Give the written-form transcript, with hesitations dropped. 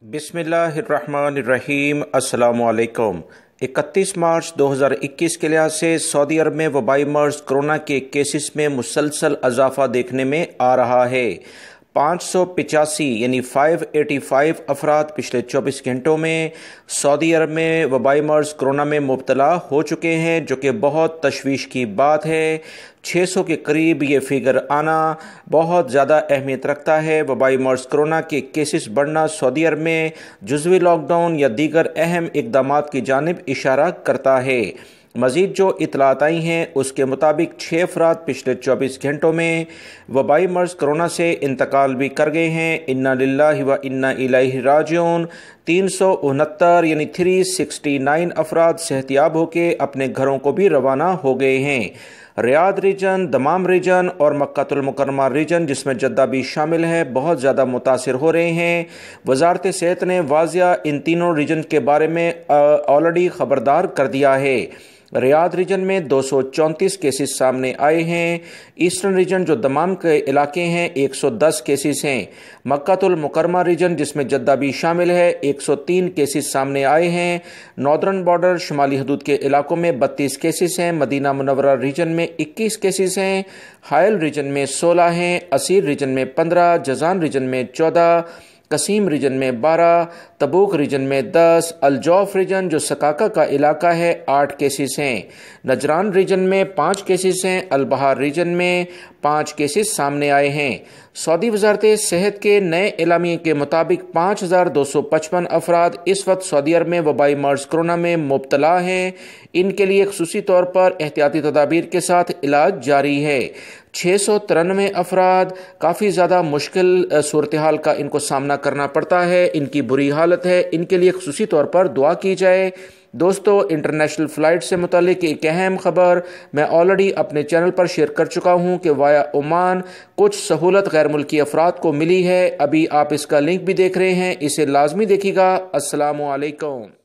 بسم اللہ الرحمن الرحیم۔ السلام علیکم۔ 31 مارچ 2021 کے لحاظ سے سعودی عرب میں وبائی مرض کرونا کے کیسز میں مسلسل اضافہ دیکھنے میں آ رہا ہے۔ 585 یعنی 585 افراد پچھلے 24 گھنٹوں میں سعودی عرب میں وبائی مرض کرونا میں مبتلا ہو چکے ہیں، جو کہ بہت تشویش کی بات ہے۔ 600 کے قریب یہ فگر آنا بہت زیادہ اہمیت رکھتا ہے۔ وبائی مرض کرونا کے کیسز بڑھنا سعودی عرب میں جزوی لاک ڈاؤن یا دیگر اہم اقدامات کی جانب اشارہ کرتا ہے۔ مزید جو اطلاعات آئی ہیں اس کے مطابق 6 افراد پچھلے 24 گھنٹوں میں وبائی مرض کرونا سے انتقال بھی کر گئے ہیں۔ انا للہ و انا الیہ راجعون۔ 369 یعنی 369 افراد صحتیاب ہو کے اپنے گھروں کو بھی روانہ ہو گئے ہیں۔ ریاض ریجن، دمام ریجن اور مکہ المکرمہ ریجن جس میں جدہ بھی شامل ہے بہت زیادہ متاثر ہو رہے ہیں۔ وزارت صحت نے واضح ان تینوں ریجن کے بارے میں آلریڈی خبردار کر دیا ہے۔ ریاض ریجن میں 234 کیسز سامنے آئے ہیں۔ ایسٹرن ریجن جو دمام کے علاقے ہیں 110 کیسز ہیں۔ مکہ المکرمہ ریجن جس میں جدہ بھی شامل ہے 103 کیسز سامنے آئے ہیں۔ ناردرن بارڈر شمالی حدود کے علاقوں میں 32 کیسز ہیں۔ مدینہ منورہ ریجن میں 21 کیسز ہیں۔ حائل ریجن میں 16 ہیں۔ اسیر ریجن میں 15، جازان ریجن میں 14، قسیم ریجن میں 12، تبوک ریجن میں 10، الجوف ریجن جو سکاکا کا علاقہ ہے 8 کیسز ہیں۔ نجران ریجن میں 5 کیسز ہیں۔ البہار ریجن میں 5 کیسز سامنے آئے ہیں۔ سعودی وزارت صحت کے نئے اعلامیے کے مطابق 5255 افراد اس وقت سعودی عرب میں وبائی مرض کرونا میں مبتلا ہیں۔ ان کے لیے خصوصی طور پر احتیاطی تدابیر کے ساتھ علاج جاری ہے۔ 693 افراد کافی زیادہ مشکل صورتحال کا ان کو سامنا کرنا پڑتا ہے، ان کی بری حالت ہے، ان کے لیے خصوصی طور پر دعا کی جائے۔ دوستو، انٹرنیشنل فلائٹ سے متعلق ایک اہم خبر میں آلریڈی اپنے چینل پر شیئر کر چکا ہوں کہ وایا عمان کچھ سہولت غیر ملکی افراد کو ملی ہے۔ ابھی آپ اس کا لنک بھی دیکھ رہے ہیں، اسے لازمی دیکھیے گا۔ السلام علیکم۔